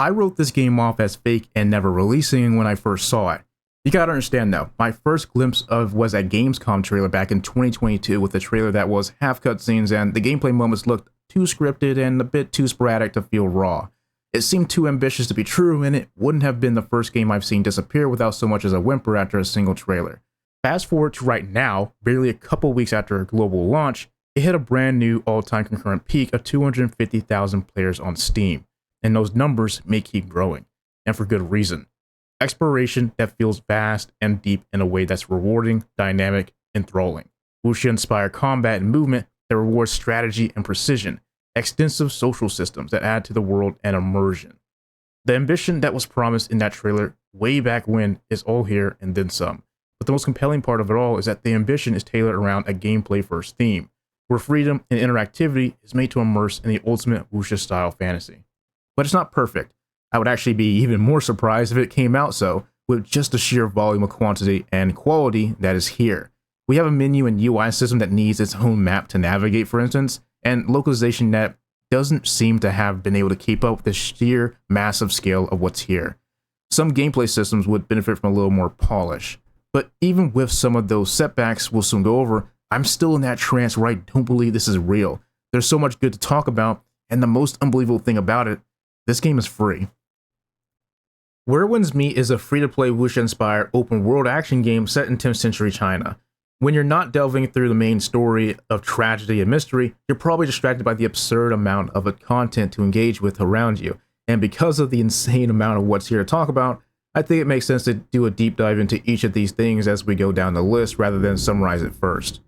I wrote this game off as fake and never releasing when I first saw it. You gotta understand though, my first glimpse of was a Gamescom trailer back in 2022 with a trailer that was half cutscenes and the gameplay moments looked too scripted and a bit too sporadic to feel raw. It seemed too ambitious to be true, and it wouldn't have been the first game I've seen disappear without so much as a whimper after a single trailer. Fast forward to right now, barely a couple weeks after a global launch, it hit a brand new all-time concurrent peak of 250,000 players on Steam, and those numbers may keep growing, and for good reason. Exploration that feels vast and deep in a way that's rewarding, dynamic, enthralling. Wuxia-inspired combat and movement that rewards strategy and precision, extensive social systems that add to the world and immersion. The ambition that was promised in that trailer way back when is all here and then some. But the most compelling part of it all is that the ambition is tailored around a gameplay-first theme, where freedom and interactivity is made to immerse in the ultimate Wuxia-style fantasy. But it's not perfect. I would actually be even more surprised if it came out so, with just the sheer volume of quantity and quality that is here. We have a menu and UI system that needs its own map to navigate, for instance, and localization that doesn't seem to have been able to keep up with the sheer massive scale of what's here. Some gameplay systems would benefit from a little more polish, but even with some of those setbacks we'll soon go over, I'm still in that trance where I don't believe this is real. There's so much good to talk about, and the most unbelievable thing about it, this game is free. Where Winds Meet is a free-to-play Wuxia-inspired open-world action game set in 10th century China. When you're not delving through the main story of tragedy and mystery, you're probably distracted by the absurd amount of content to engage with around you. And because of the insane amount of what's here to talk about, I think it makes sense to do a deep dive into each of these things as we go down the list rather than summarize it first.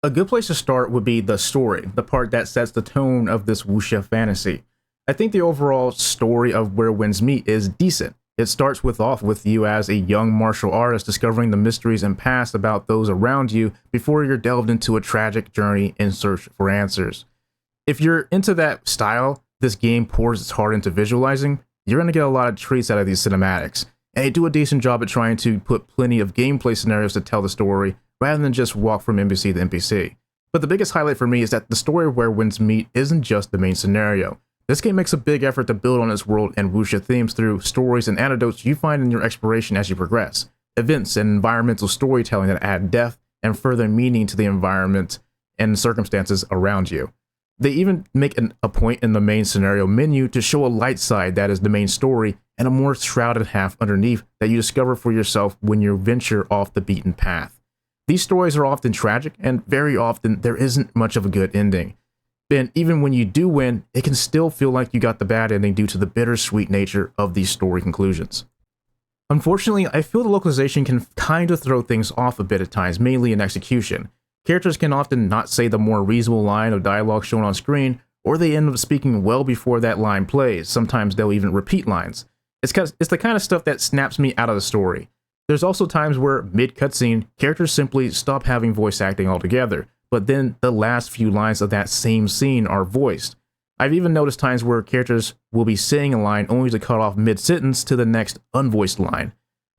A good place to start would be the story, the part that sets the tone of this wuxia fantasy. I think the overall story of Where Winds Meet is decent. It starts off with you as a young martial artist discovering the mysteries and past about those around you before you're delved into a tragic journey in search for answers. If you're into that style this game pours its heart into visualizing, you're going to get a lot of treats out of these cinematics. And they do a decent job at trying to put plenty of gameplay scenarios to tell the story rather than just walk from NPC to NPC. But the biggest highlight for me is that the story of Where Winds Meet isn't just the main scenario. This game makes a big effort to build on its world and wuxia themes through stories and anecdotes you find in your exploration as you progress, events and environmental storytelling that add depth and further meaning to the environment and circumstances around you. They even make a point in the main scenario menu to show a light side that is the main story and a more shrouded half underneath that you discover for yourself when you venture off the beaten path. These stories are often tragic, and very often there isn't much of a good ending. And even when you do win, it can still feel like you got the bad ending due to the bittersweet nature of these story conclusions. Unfortunately, I feel the localization can kind of throw things off a bit at times, mainly in execution. Characters can often not say the more reasonable line of dialogue shown on screen, or they end up speaking well before that line plays. Sometimes they'll even repeat lines. It's the kind of stuff that snaps me out of the story. There's also times where, mid-cutscene, characters simply stop having voice acting altogether, but then the last few lines of that same scene are voiced. I've even noticed times where characters will be saying a line only to cut off mid-sentence to the next unvoiced line.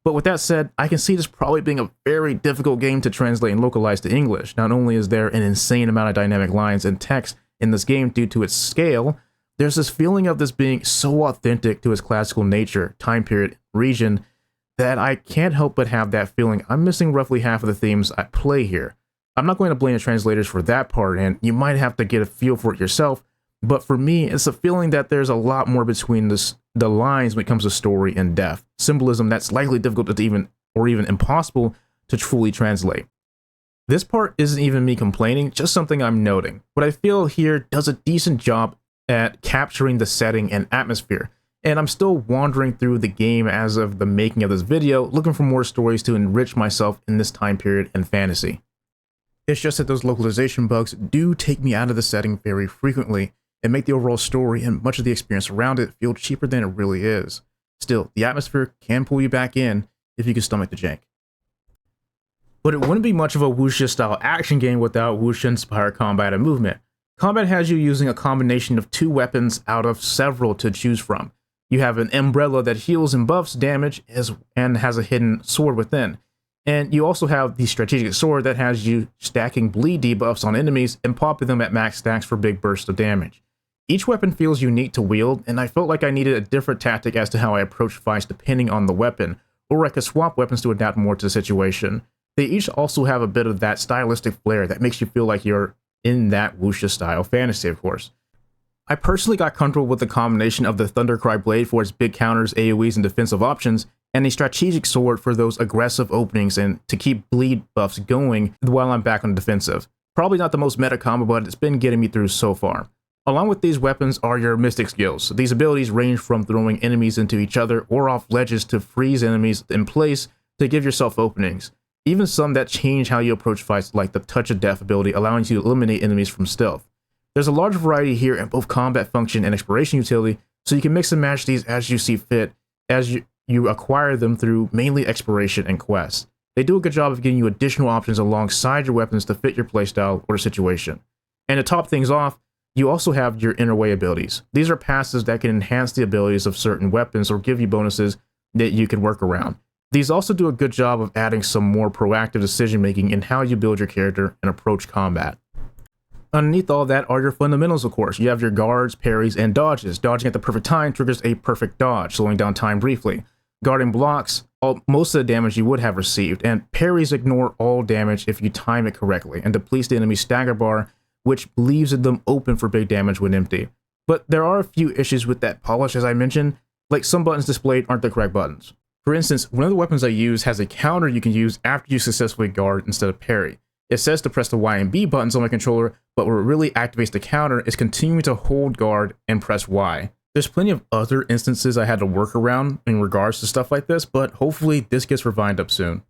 But with that said, I can see this probably being a very difficult game to translate and localize to English. Not only is there an insane amount of dynamic lines and text in this game due to its scale, there's this feeling of this being so authentic to its classical nature, time period, region, that I can't help but have that feeling I'm missing roughly half of the themes at play here. I'm not going to blame the translators for that part, and you might have to get a feel for it yourself, but for me, it's a feeling that there's a lot more between the lines when it comes to story and depth, symbolism that's likely difficult to even impossible to truly translate. This part isn't even me complaining, just something I'm noting. What I feel here does a decent job at capturing the setting and atmosphere, and I'm still wandering through the game as of the making of this video, looking for more stories to enrich myself in this time period and fantasy. It's just that those localization bugs do take me out of the setting very frequently and make the overall story and much of the experience around it feel cheaper than it really is. Still, the atmosphere can pull you back in if you can stomach the jank. But it wouldn't be much of a wuxia-style action game without wuxia-inspired combat and movement. Combat has you using a combination of 2 weapons out of several to choose from. You have an umbrella that heals and buffs damage and has a hidden sword within. And you also have the strategic sword that has you stacking bleed debuffs on enemies and popping them at max stacks for big bursts of damage. Each weapon feels unique to wield, and I felt like I needed a different tactic as to how I approach fights depending on the weapon, or I could swap weapons to adapt more to the situation. They each also have a bit of that stylistic flair that makes you feel like you're in that Wuxia style fantasy, of course. I personally got comfortable with the combination of the Thundercry blade for its big counters, AoEs, and defensive options, and a strategic sword for those aggressive openings and to keep bleed buffs going while I'm back on defensive. Probably not the most meta combo, but it's been getting me through so far. Along with these weapons are your mystic skills. These abilities range from throwing enemies into each other or off ledges to freeze enemies in place to give yourself openings. Even some that change how you approach fights, like the Touch of Death ability, allowing you to eliminate enemies from stealth. There's a large variety here in both combat function and exploration utility, so you can mix and match these as you see fit, as you acquire them through mainly exploration and quests. They do a good job of giving you additional options alongside your weapons to fit your playstyle or situation. And to top things off, you also have your Inner Way abilities. These are passives that can enhance the abilities of certain weapons or give you bonuses that you can work around. These also do a good job of adding some more proactive decision making in how you build your character and approach combat. Underneath all that are your fundamentals, of course. You have your guards, parries, and dodges. Dodging at the perfect time triggers a perfect dodge, slowing down time briefly. Guarding blocks most of the damage you would have received, and parries ignore all damage if you time it correctly, and depletes the enemy's stagger bar, which leaves them open for big damage when empty. But there are a few issues with that polish, as I mentioned, like some buttons displayed aren't the correct buttons. For instance, one of the weapons I use has a counter you can use after you successfully guard instead of parry. It says to press the Y and B buttons on my controller, but what really activates the counter is continuing to hold guard and press Y. There's plenty of other instances I had to work around in regards to stuff like this, but hopefully this gets refined up soon.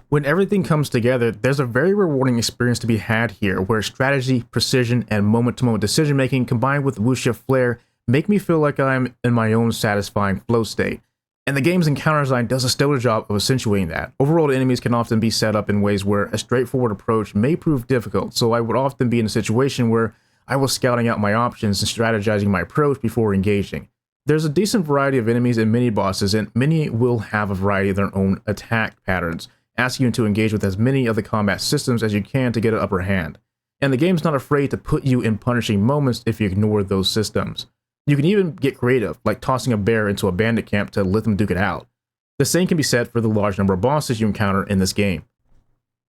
When everything comes together, there's a very rewarding experience to be had here, where strategy, precision, and moment-to-moment decision-making combined with Wuxia flair make me feel like I'm in my own satisfying flow state. And the game's encounter design does a stellar job of accentuating that. Overworld enemies can often be set up in ways where a straightforward approach may prove difficult, so I would often be in a situation where I was scouting out my options and strategizing my approach before engaging. There's a decent variety of enemies and mini-bosses, and many will have a variety of their own attack patterns, asking you to engage with as many of the combat systems as you can to get an upper hand. And the game's not afraid to put you in punishing moments if you ignore those systems. You can even get creative, like tossing a bear into a bandit camp to let them duke it out. The same can be said for the large number of bosses you encounter in this game,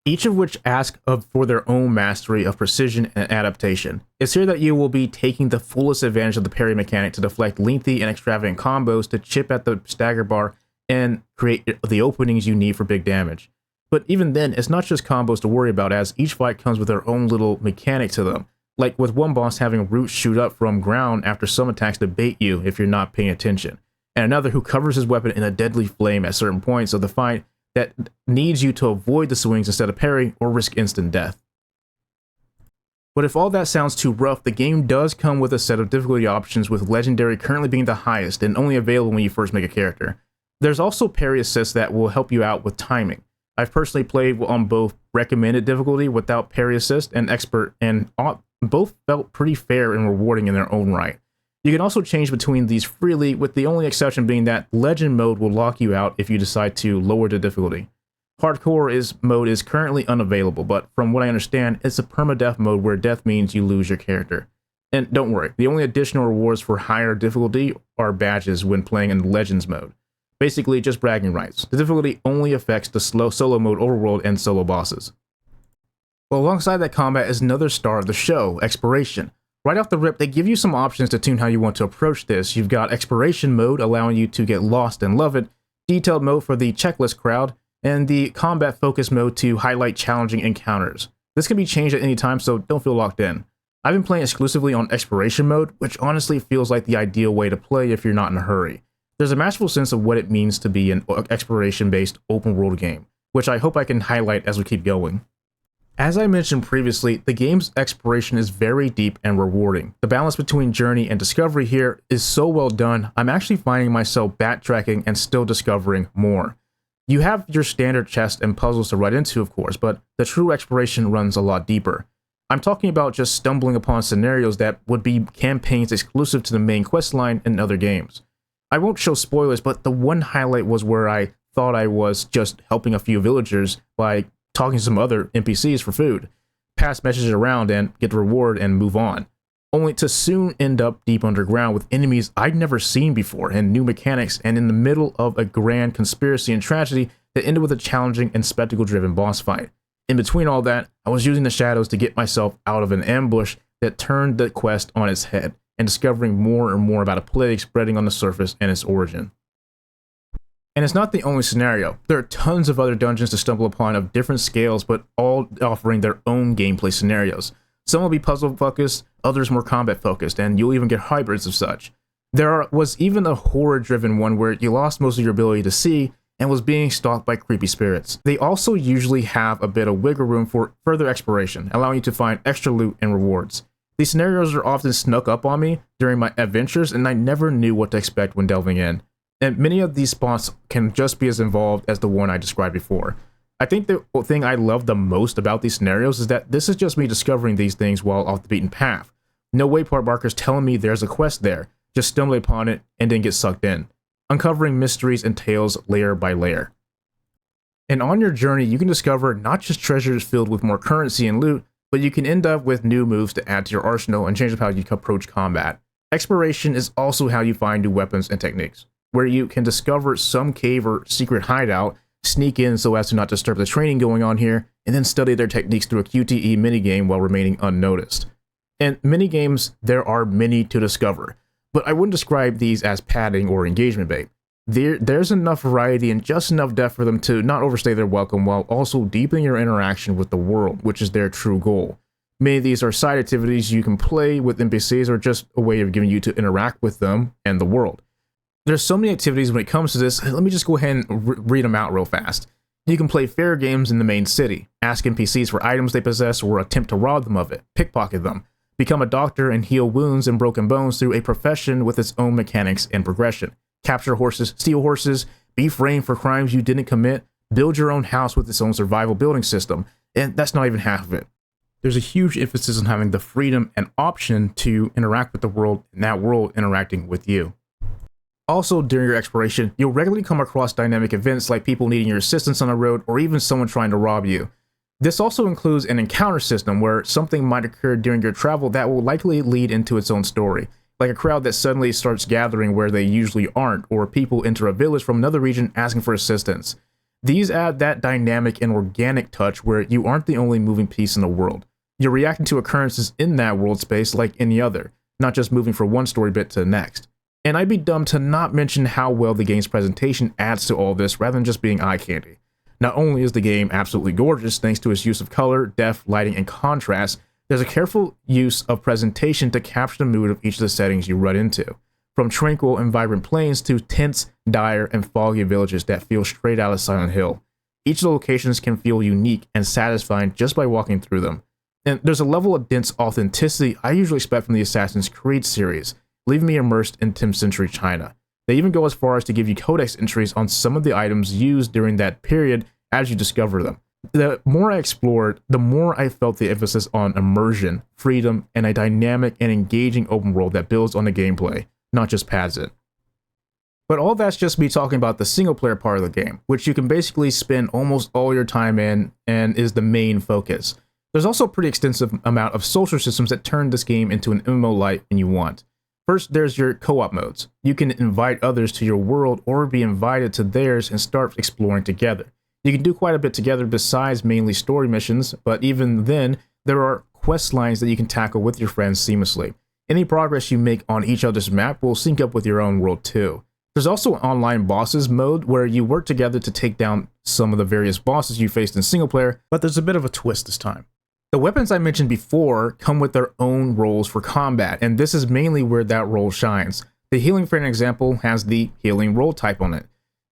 each of which ask for their own mastery of precision and adaptation. It's here that you will be taking the fullest advantage of the parry mechanic to deflect lengthy and extravagant combos to chip at the stagger bar and create the openings you need for big damage. But even then, it's not just combos to worry about, as each fight comes with their own little mechanic to them. Like with one boss having roots shoot up from ground after some attacks to bait you if you're not paying attention, and another who covers his weapon in a deadly flame at certain points of the fight that needs you to avoid the swings instead of parry or risk instant death. But if all that sounds too rough, the game does come with a set of difficulty options, with Legendary currently being the highest and only available when you first make a character. There's also parry assists that will help you out with timing. I've personally played on both recommended difficulty without parry assist and expert, and both felt pretty fair and rewarding in their own right. You can also change between these freely, with the only exception being that Legend mode will lock you out if you decide to lower the difficulty. Hardcore mode is currently unavailable, but from what I understand, it's a permadeath mode where death means you lose your character. And don't worry, the only additional rewards for higher difficulty are badges when playing in Legends mode. Basically, just bragging rights. The difficulty only affects the solo mode overworld and solo bosses. Well, alongside that combat is another star of the show, exploration. Right off the rip, they give you some options to tune how you want to approach this. You've got exploration mode, allowing you to get lost and love it, detailed mode for the checklist crowd, and the combat focus mode to highlight challenging encounters. This can be changed at any time, so don't feel locked in. I've been playing exclusively on exploration mode, which honestly feels like the ideal way to play if you're not in a hurry. There's a masterful sense of what it means to be an exploration-based open-world game, which I hope I can highlight as we keep going. As I mentioned previously, the game's exploration is very deep and rewarding. The balance between journey and discovery here is so well done, I'm actually finding myself backtracking and still discovering more. You have your standard chests and puzzles to run into, of course, but the true exploration runs a lot deeper. I'm talking about just stumbling upon scenarios that would be campaigns exclusive to the main questline in other games. I won't show spoilers, but the one highlight was where I thought I was just helping a few villagers by talking to some other NPCs for food, pass messages around and get the reward and move on. only to soon end up deep underground with enemies I'd never seen before and new mechanics, and in the middle of a grand conspiracy and tragedy that ended with a challenging and spectacle-driven boss fight. In between all that, I was using the shadows to get myself out of an ambush that turned the quest on its head, and discovering more and more about a plague spreading on the surface and its origin. And it's not the only scenario. There are tons of other dungeons to stumble upon of different scales, but all offering their own gameplay scenarios. Some will be puzzle-focused, others more combat-focused, and you'll even get hybrids of such. There was even a horror-driven one where you lost most of your ability to see and was being stalked by creepy spirits. They also usually have a bit of wiggle room for further exploration, allowing you to find extra loot and rewards. These scenarios are often snuck up on me during my adventures, and I never knew what to expect when delving in. And many of these spots can just be as involved as the one I described before. I think the thing I love the most about these scenarios is that this is just me discovering these things while off the beaten path. No waypoint markers telling me there's a quest there, just stumble upon it and then get sucked in, uncovering mysteries and tales layer by layer. And on your journey, you can discover not just treasures filled with more currency and loot, but you can end up with new moves to add to your arsenal and change up how you approach combat. Exploration is also how you find new weapons and techniques, where you can discover some cave or secret hideout, sneak in so as to not disturb the training going on here, and then study their techniques through a QTE minigame while remaining unnoticed. And minigames, there are many to discover, but I wouldn't describe these as padding or engagement bait. There's enough variety and just enough depth for them to not overstay their welcome while also deepening your interaction with the world, which is their true goal. Many of these are side activities you can play with NPCs or just a way of getting you to interact with them and the world. There's so many activities when it comes to this. Let me just go ahead and read them out real fast. You can play fair games in the main city, ask NPCs for items they possess or attempt to rob them of it, pickpocket them, become a doctor and heal wounds and broken bones through a profession with its own mechanics and progression, capture horses, steal horses, be framed for crimes you didn't commit, build your own house with its own survival building system, and that's not even half of it. There's a huge emphasis on having the freedom and option to interact with the world and that world interacting with you. Also, during your exploration, you'll regularly come across dynamic events like people needing your assistance on the road or even someone trying to rob you. This also includes an encounter system where something might occur during your travel that will likely lead into its own story, like a crowd that suddenly starts gathering where they usually aren't, or people enter a village from another region asking for assistance. These add that dynamic and organic touch where you aren't the only moving piece in the world. You're reacting to occurrences in that world space like any other, not just moving from one story bit to the next. And I'd be dumb to not mention how well the game's presentation adds to all this rather than just being eye candy. Not only is the game absolutely gorgeous thanks to its use of color, depth, lighting, and contrast, there's a careful use of presentation to capture the mood of each of the settings you run into. From tranquil and vibrant plains to tense, dire, and foggy villages that feel straight out of Silent Hill. Each of the locations can feel unique and satisfying just by walking through them. And there's a level of dense authenticity I usually expect from the Assassin's Creed series, leaving me immersed in 10th century China. They even go as far as to give you codex entries on some of the items used during that period as you discover them. The more I explored, the more I felt the emphasis on immersion, freedom, and a dynamic and engaging open world that builds on the gameplay, not just pads it. But all that's just me talking about the single player part of the game, which you can basically spend almost all your time in and is the main focus. There's also a pretty extensive amount of social systems that turn this game into an MMO light when you want. First, there's your co-op modes. You can invite others to your world or be invited to theirs and start exploring together. You can do quite a bit together besides mainly story missions, but even then, there are quest lines that you can tackle with your friends seamlessly. Any progress you make on each other's map will sync up with your own world too. There's also an online bosses mode where you work together to take down some of the various bosses you faced in single player, but there's a bit of a twist this time. The weapons I mentioned before come with their own roles for combat, and this is mainly where that role shines. The healing, for an example, has the healing role type on it,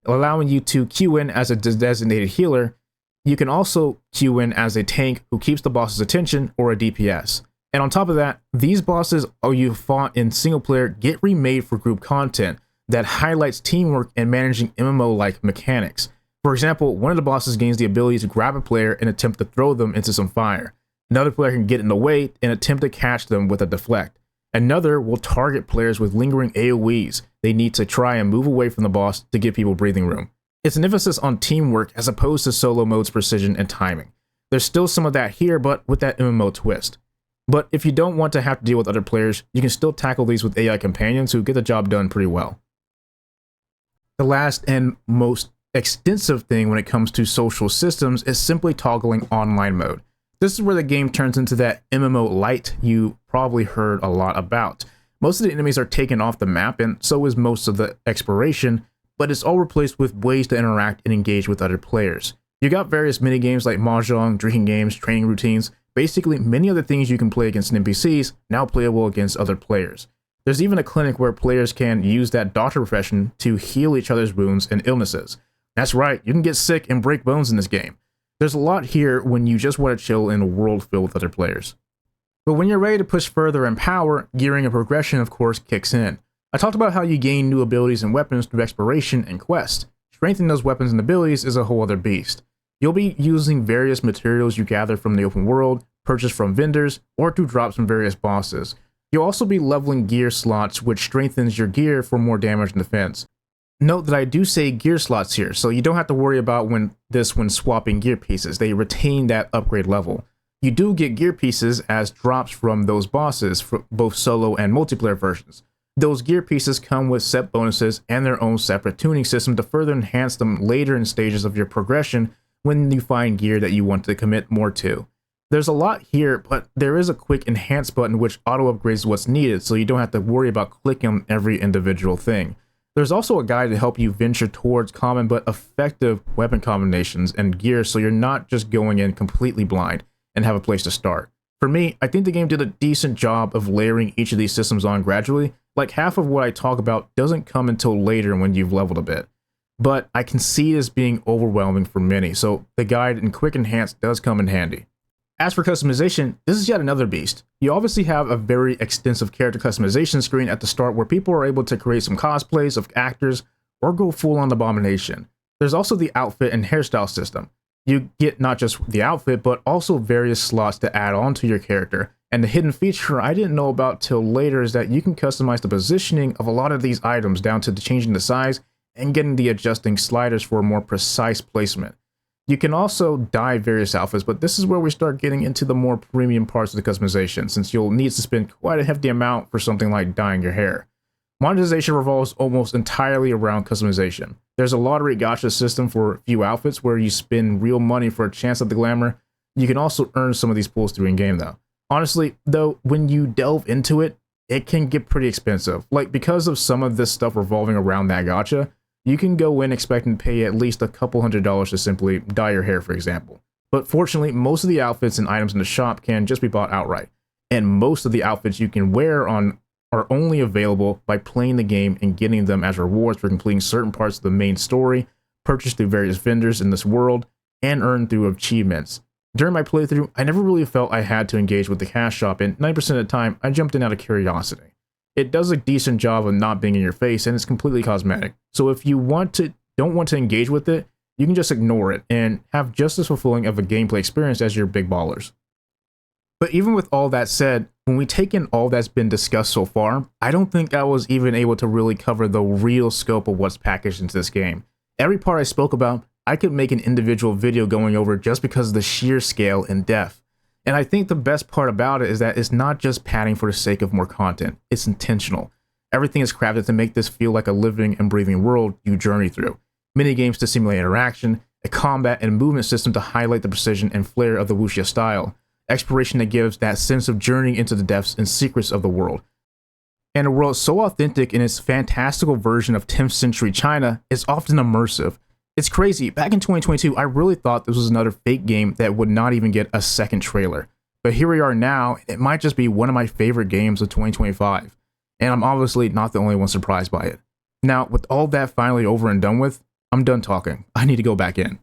allowing you to queue in as a designated healer. You can also queue in as a tank who keeps the boss's attention, or a DPS. And on top of that, these bosses you fought in single player get remade for group content that highlights teamwork and managing MMO-like mechanics. For example, one of the bosses gains the ability to grab a player and attempt to throw them into some fire. Another player can get in the way and attempt to catch them with a deflect. Another will target players with lingering AoEs they need to try and move away from the boss to give people breathing room. It's an emphasis on teamwork as opposed to solo mode's precision and timing. There's still some of that here, but with that MMO twist. But if you don't want to have to deal with other players, you can still tackle these with AI companions who get the job done pretty well. The last and most extensive thing when it comes to social systems is simply toggling online mode. This is where the game turns into that MMO light you probably heard a lot about. Most of the enemies are taken off the map, and so is most of the exploration, but it's all replaced with ways to interact and engage with other players. You got various minigames like mahjong, drinking games, training routines, basically many other things you can play against NPCs, now playable against other players. There's even a clinic where players can use that doctor profession to heal each other's wounds and illnesses. That's right, you can get sick and break bones in this game. There's a lot here when you just want to chill in a world filled with other players. But when you're ready to push further in power, gearing and progression of course kicks in. I talked about how you gain new abilities and weapons through exploration and quest. Strengthening those weapons and abilities is a whole other beast. You'll be using various materials you gather from the open world, purchased from vendors, or to drops from various bosses. You'll also be leveling gear slots, which strengthens your gear for more damage and defense. Note that I do say gear slots here, so you don't have to worry about when swapping gear pieces. They retain that upgrade level. You do get gear pieces as drops from those bosses for both solo and multiplayer versions. Those gear pieces come with set bonuses and their own separate tuning system to further enhance them later in stages of your progression when you find gear that you want to commit more to. There's a lot here, but there is a quick enhance button which auto upgrades what's needed, so you don't have to worry about clicking on every individual thing. There's also a guide to help you venture towards common but effective weapon combinations and gear so you're not just going in completely blind and have a place to start. For me, I think the game did a decent job of layering each of these systems on gradually. Like half of what I talk about doesn't come until later when you've leveled a bit. But I can see it as being overwhelming for many, so the guide and quick enhance does come in handy. As for customization, this is yet another beast. You obviously have a very extensive character customization screen at the start where people are able to create some cosplays of actors or go full on abomination. There's also the outfit and hairstyle system. You get not just the outfit, but also various slots to add on to your character. And the hidden feature I didn't know about till later is that you can customize the positioning of a lot of these items down to changing the size and getting the adjusting sliders for a more precise placement. You can also dye various outfits, but this is where we start getting into the more premium parts of the customization, since you'll need to spend quite a hefty amount for something like dyeing your hair. Monetization revolves almost entirely around customization. There's a lottery gacha system for a few outfits where you spend real money for a chance at the glamour. You can also earn some of these pulls through in-game though. Honestly, though, when you delve into it, it can get pretty expensive. Like, because of some of this stuff revolving around that gacha, you can go in expecting to pay at least a couple $100s to simply dye your hair, for example. But fortunately, most of the outfits and items in the shop can just be bought outright. And most of the outfits you can wear on are only available by playing the game and getting them as rewards for completing certain parts of the main story, purchased through various vendors in this world, and earned through achievements. During my playthrough, I never really felt I had to engage with the cash shop, and 90% of the time, I jumped in out of curiosity. It does a decent job of not being in your face, and it's completely cosmetic. So if you don't want to engage with it, you can just ignore it and have just as fulfilling of a gameplay experience as your big ballers. But even with all that said, when we take in all that's been discussed so far, I don't think I was even able to really cover the real scope of what's packaged into this game. Every part I spoke about, I could make an individual video going over just because of the sheer scale and depth. And I think the best part about it is that it's not just padding for the sake of more content, it's intentional. Everything is crafted to make this feel like a living and breathing world you journey through. Minigames to simulate interaction, a combat and movement system to highlight the precision and flair of the Wuxia style, exploration that gives that sense of journeying into the depths and secrets of the world. And a world so authentic in its fantastical version of 10th century China is often immersive. It's crazy, back in 2022, I really thought this was another fake game that would not even get a second trailer. But here we are now, and it might just be one of my favorite games of 2025. And I'm obviously not the only one surprised by it. Now, with all that finally over and done with, I'm done talking. I need to go back in.